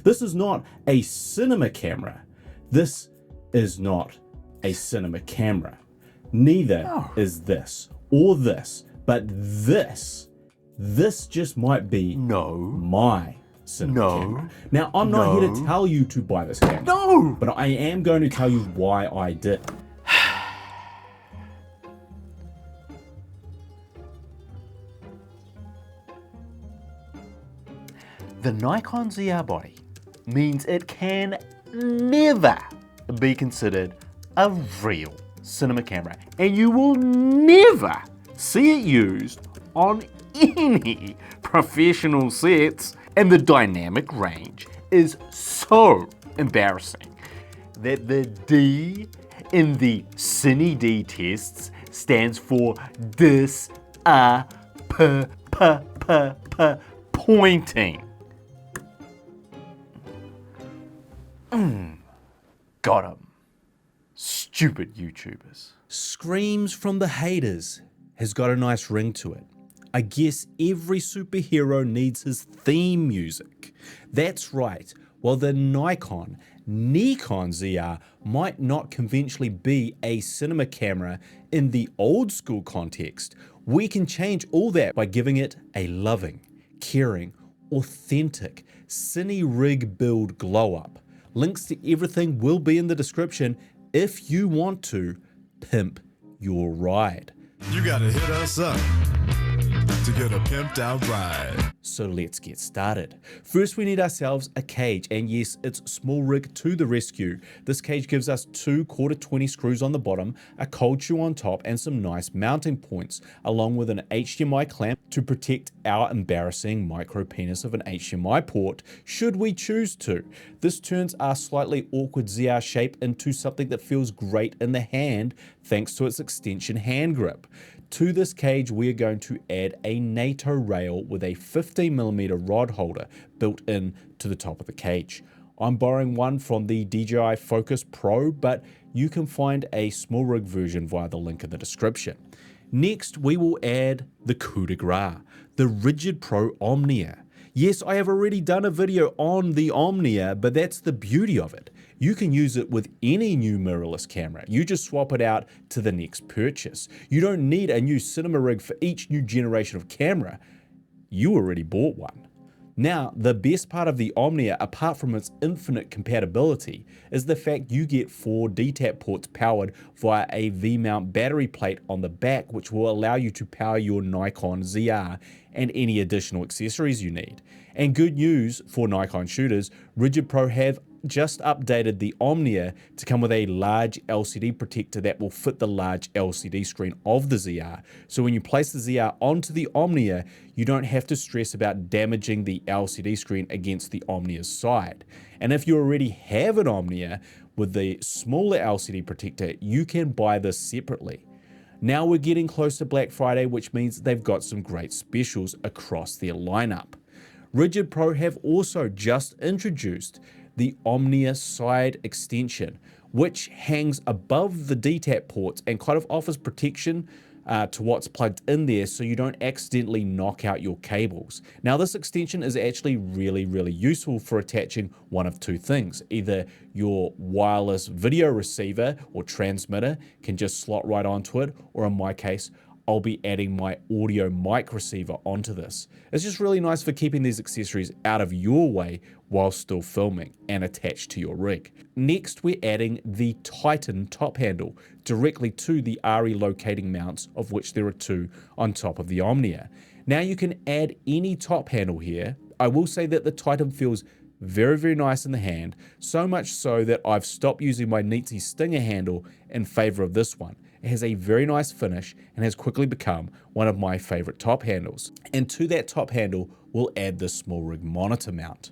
This is not a cinema camera. This is not a cinema camera. Neither is this or this, but this just might be my cinema camera. Now, I'm not here to tell you to buy this camera, but I am going to tell you why I did. The Nikon ZR body means it can never be considered a real cinema camera, and you will never see it used on any professional sets, and the dynamic range is so embarrassing that the D in the Cine D tests stands for disappointing. Got 'em. Stupid YouTubers. Screams from the haters has got a nice ring to it. I guess every superhero needs his theme music. That's right, while the Nikon ZR might not conventionally be a cinema camera in the old school context, we can change all that by giving it a loving, caring, authentic cine rig build glow up. Links to everything will be in the description if you want to pimp your ride. You gotta hit us up to get a pimped out ride. So let's get started. First, we need ourselves a cage, and yes, it's small rig to the rescue. This cage gives us 2 1/4-20 screws on the bottom, a cold shoe on top, and some nice mounting points, along with an HDMI clamp to protect our embarrassing micro penis of an HDMI port, should we choose to. This turns our slightly awkward ZR shape into something that feels great in the hand, thanks to its extension hand grip. To this cage, we are going to add a NATO rail with a 15mm rod holder built in to the top of the cage. I'm borrowing one from the DJI Focus Pro, but you can find a small rig version via the link in the description. Next, we will add the coup de grace, the Rigid Pro Omnia. Yes, I have already done a video on the Omnia, but that's the beauty of it. You can use it with any new mirrorless camera. You just swap it out to the next purchase. You don't need a new cinema rig for each new generation of camera. You already bought one. Now, the best part of the Omnia, apart from its infinite compatibility, is the fact you get 4 DTAP ports powered via a V-mount battery plate on the back, which will allow you to power your Nikon ZR and any additional accessories you need. And good news for Nikon shooters, Rigid Pro have just updated the Omnia to come with a large LCD protector that will fit the large LCD screen of the ZR. So when you place the ZR onto the Omnia, you don't have to stress about damaging the LCD screen against the Omnia's side. And if you already have an Omnia with the smaller LCD protector, you can buy this separately. Now we're getting close to Black Friday, which means they've got some great specials across their lineup. Rigid Pro have also just introduced the Omnia side extension, which hangs above the DTAP ports and kind of offers protection to what's plugged in there so you don't accidentally knock out your cables. Now, this extension is actually really useful for attaching one of 2 things. Either your wireless video receiver or transmitter can just slot right onto it, or in my case, I'll be adding my audio mic receiver onto this. It's just really nice for keeping these accessories out of your way while still filming and attached to your rig. Next, we're adding the Titan top handle directly to the RE locating mounts, of which there are 2 on top of the Omnia. Now you can add any top handle here. I will say that the Titan feels very nice in the hand, so much so that I've stopped using my Neezy Stinger handle in favor of this one. It has a very nice finish and has quickly become one of my favorite top handles. And to that top handle, we'll add this small rig monitor mount.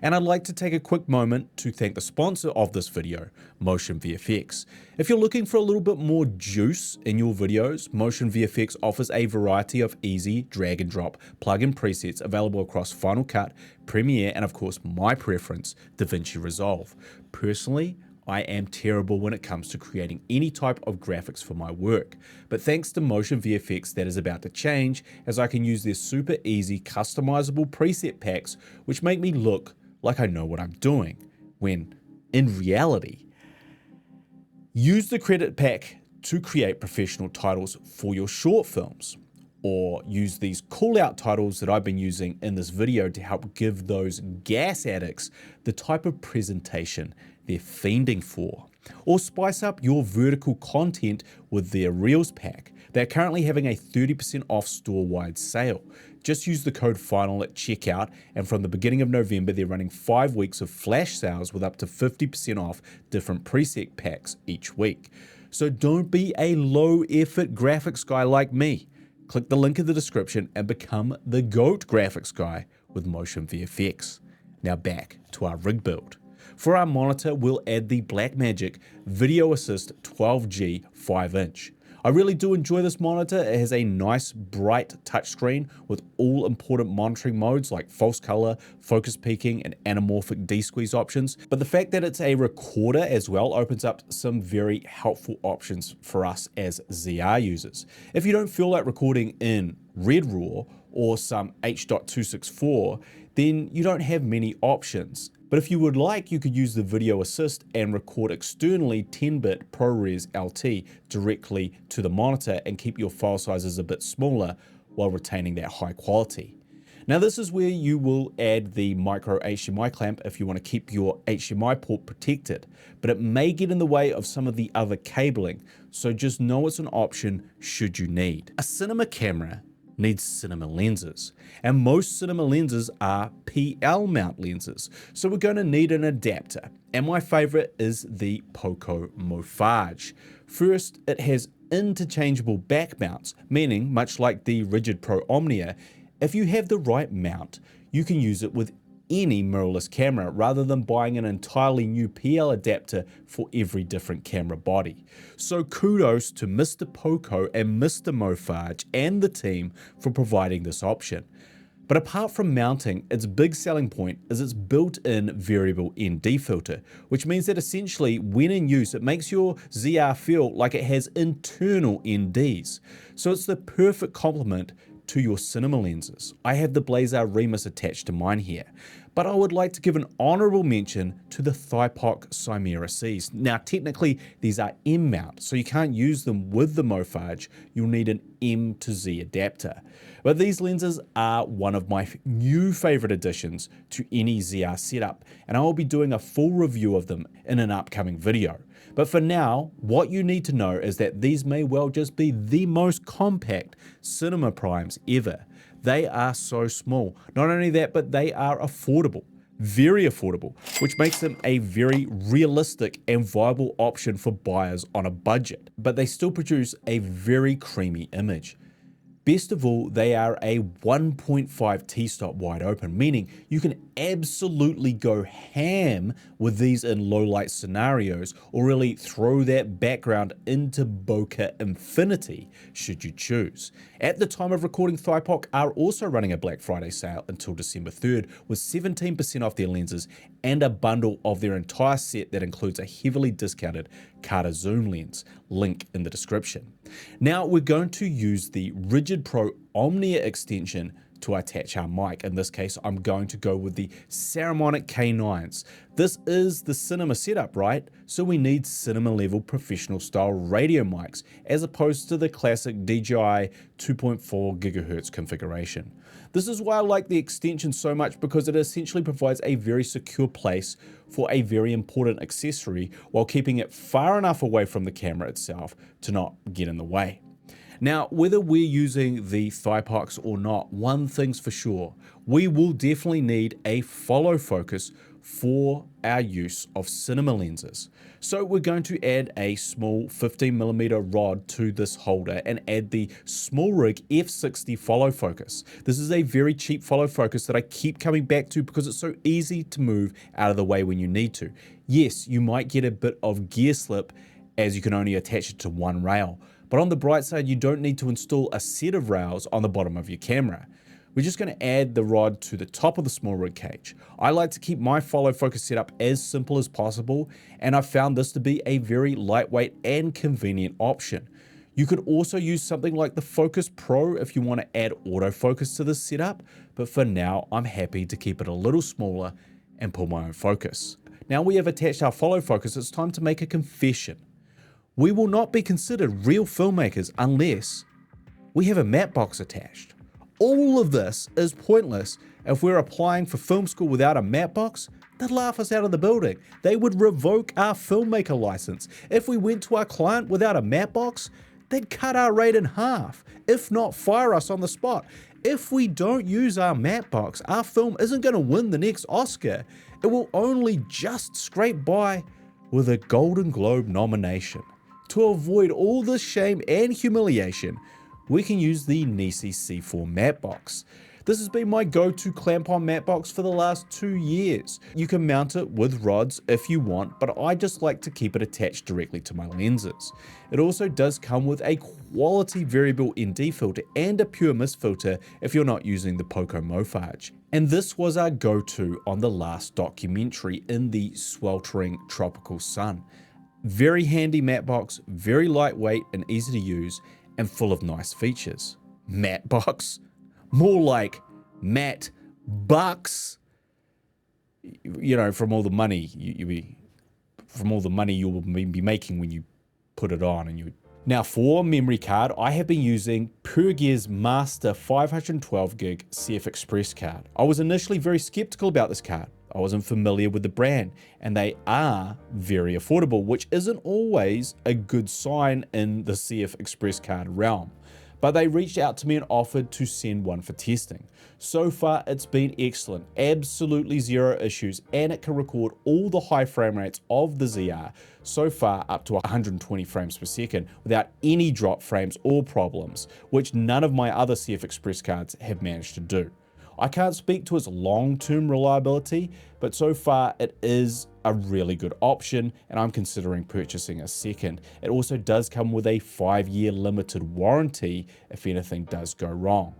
And I'd like to take a quick moment to thank the sponsor of this video, Motion VFX. If you're looking for a little bit more juice in your videos, Motion VFX offers a variety of easy drag and drop plug-in presets available across Final Cut, Premiere, and of course my preference, DaVinci Resolve. Personally, I am terrible when it comes to creating any type of graphics for my work, but thanks to Motion VFX that is about to change, as I can use their super easy customizable preset packs which make me look like I know what I'm doing, when in reality, use the credit pack to create professional titles for your short films, or use these call out titles that I've been using in this video to help give those gas addicts the type of presentation they're fiending for. Or spice up your vertical content with their Reels pack. They're currently having a 30% off store-wide sale. Just use the code FINAL at checkout, and from the beginning of November, they're running 5 weeks of flash sales with up to 50% off different preset packs each week. So don't be a low-effort graphics guy like me. Click the link in the description and become the GOAT graphics guy with Motion VFX. Now back to our rig build. For our monitor, we'll add the Blackmagic Video Assist 12G 5-inch. I really do enjoy this monitor. It has a nice bright touchscreen with all important monitoring modes like false color, focus peaking, and anamorphic D-squeeze options. But the fact that it's a recorder as well opens up some very helpful options for us as ZR users. If you don't feel like recording in Red Raw or some H.264, then you don't have many options. But if you would like, you could use the Video Assist and record externally 10-bit ProRes LT directly to the monitor and keep your file sizes a bit smaller while retaining that high quality. Now this is where you will add the micro HDMI clamp if you want to keep your HDMI port protected, but it may get in the way of some of the other cabling, so just know it's an option should you need. A cinema camera needs cinema lenses, and most cinema lenses are PL mount lenses, so we're going to need an adapter, and my favorite is the Poco MoFage. First, it has interchangeable back mounts, meaning much like the Rigid Pro Omnia, if you have the right mount, you can use it with any mirrorless camera rather than buying an entirely new PL adapter for every different camera body. So kudos to Mr. Poco and Mr. MoFage and the team for providing this option. But apart from mounting, its big selling point is its built-in variable ND filter, which means that essentially when in use, it makes your ZR feel like it has internal NDs. So it's the perfect complement to your cinema lenses. I have the Blazar Remus attached to mine here, but I would like to give an honorable mention to the Thypoc Chimera Cs. Now technically these are M mount, so you can't use them with the MoFage, you'll need an M to Z adapter. But these lenses are one of my new favorite additions to any ZR setup, and I will be doing a full review of them in an upcoming video. But for now, what you need to know is that these may well just be the most compact cinema primes ever. They are so small. Not only that, but they are affordable, very affordable, which makes them a very realistic and viable option for buyers on a budget. But they still produce a very creamy image. Best of all, they are a 1.5 t-stop wide open, meaning you can absolutely go ham with these in low light scenarios, or really throw that background into bokeh infinity should you choose. At the time of recording, Thypoc are also running a Black Friday sale until December 3rd with 17% off their lenses and a bundle of their entire set that includes a heavily discounted Carter zoom lens, link in the description. Now we're going to use the Rigid Pro Omnia extension to attach our mic. In this case, I'm going to go with the Saramonic K9s. This is the cinema setup, right? So we need cinema level professional style radio mics as opposed to the classic DJI 2.4 GHz configuration. This is why I like the extension so much, because it essentially provides a very secure place for a very important accessory while keeping it far enough away from the camera itself to not get in the way. Now, whether we're using the Thypocs or not, one thing's for sure, we will definitely need a follow focus for our use of cinema lenses. So we're going to add a small 15mm rod to this holder and add the SmallRig F60 follow focus. This is a very cheap follow focus that I keep coming back to because it's so easy to move out of the way when you need to. Yes, you might get a bit of gear slip as you can only attach it to one rail, but on the bright side, you don't need to install a set of rails on the bottom of your camera. We're just going to add the rod to the top of the SmallRig cage. I like to keep my follow focus setup as simple as possible, and I found this to be a very lightweight and convenient option. You could also use something like the Focus Pro if you want to add autofocus to this setup, but for now, I'm happy to keep it a little smaller and pull my own focus. Now we have attached our follow focus, it's time to make a confession. We will not be considered real filmmakers unless we have a matte box attached. All of this is pointless if we're applying for film school without a matte box. They'd laugh us out of the building. They would revoke our filmmaker license. If we went to our client without a matte box, they'd cut our rate in half, if not fire us on the spot. If we don't use our matte box, our film isn't going to win the next Oscar. It will only just scrape by with a Golden Globe nomination. To avoid all this shame and humiliation, we can use the Nisi C4 matte box. This has been my go-to clamp-on matte box for the last 2 years. You can mount it with rods if you want, but I just like to keep it attached directly to my lenses. It also does come with a quality variable ND filter and a pure mist filter if you're not using the Poco Mofage. And this was our go-to on the last documentary in the sweltering tropical sun. Very handy matte box, very lightweight and easy to use, and full of nice features. Matte box? More like matte bucks. You know, from all the money you will be making when you put it on. And now for memory card, I have been using Pergear's Master 512GB CF Express card. I was initially very skeptical about this card. I wasn't familiar with the brand, and they are very affordable, which isn't always a good sign in the CF Express card realm. But they reached out to me and offered to send one for testing. So far, it's been excellent, absolutely zero issues, and it can record all the high frame rates of the ZR, so far up to 120 frames per second, without any drop frames or problems, which none of my other CF Express cards have managed to do. I can't speak to its long-term reliability, but so far it is a really good option, and I'm considering purchasing a second. It also does come with a 5-year limited warranty if anything does go wrong.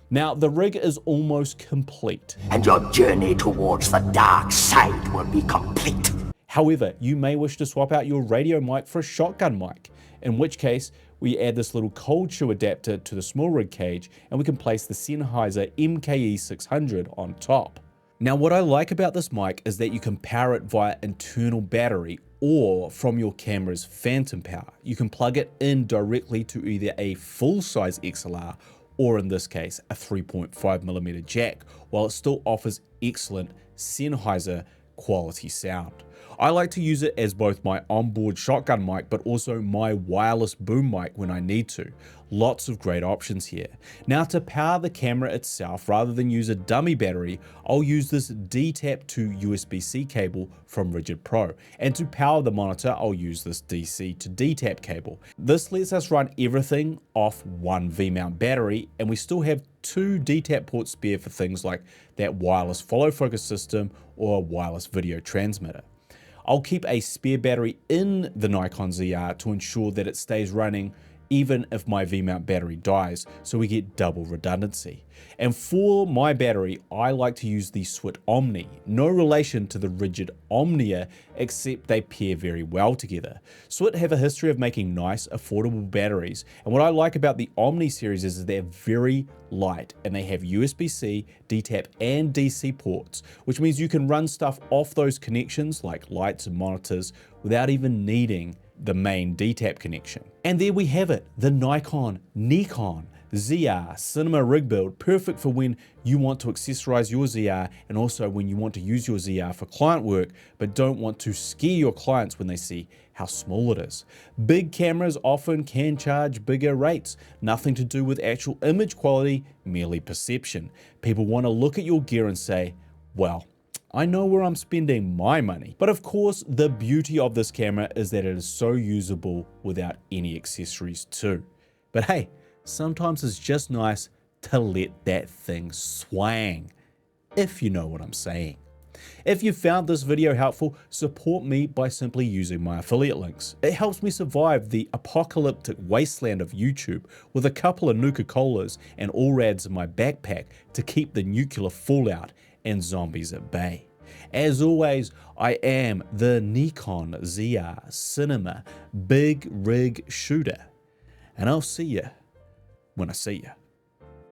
Now, the rig is almost complete, and your journey towards the dark side will be complete. However, you may wish to swap out your radio mic for a shotgun mic, in which case we add this little cold shoe adapter to the small rig cage, and we can place the Sennheiser MKE 600 on top. Now, what I like about this mic is that you can power it via internal battery or from your camera's phantom power. You can plug it in directly to either a full-size XLR or, in this case, a 3.5mm jack, while it still offers excellent Sennheiser quality sound. I like to use it as both my onboard shotgun mic, but also my wireless boom mic when I need to. Lots of great options here. Now, to power the camera itself, rather than use a dummy battery, I'll use this D-Tap to USB-C cable from Rigid Pro. And to power the monitor, I'll use this DC to D-Tap cable. This lets us run everything off one V-mount battery, and we still have 2 D-Tap ports spare for things like that wireless follow focus system or a wireless video transmitter. I'll keep a spare battery in the Nikon ZR to ensure that it stays running even if my V-mount battery dies, so we get double redundancy. And for my battery, I like to use the Swit Omni. No relation to the Rigid Omnia, except they pair very well together. Swit have a history of making nice, affordable batteries, and what I like about the Omni series is they're very light, and they have USB-C, D-Tap, and DC ports, which means you can run stuff off those connections like lights and monitors without even needing the main D-Tap connection. And there we have it, the Nikon ZR cinema rig build, perfect for when you want to accessorize your ZR and also when you want to use your ZR for client work but don't want to scare your clients when they see how small it is. Big cameras often can charge bigger rates, nothing to do with actual image quality, merely perception. People want to look at your gear and say, well, I know where I'm spending my money. But of course, the beauty of this camera is that it is so usable without any accessories too. But hey, sometimes it's just nice to let that thing swang, if you know what I'm saying. If you found this video helpful, support me by simply using my affiliate links. It helps me survive the apocalyptic wasteland of YouTube with a couple of Nuka-Colas and all-rads in my backpack to keep the nuclear fallout and zombies at bay. As always, I am the Nikon ZR Cinema Big Rig Shooter, and I'll see you when I see you.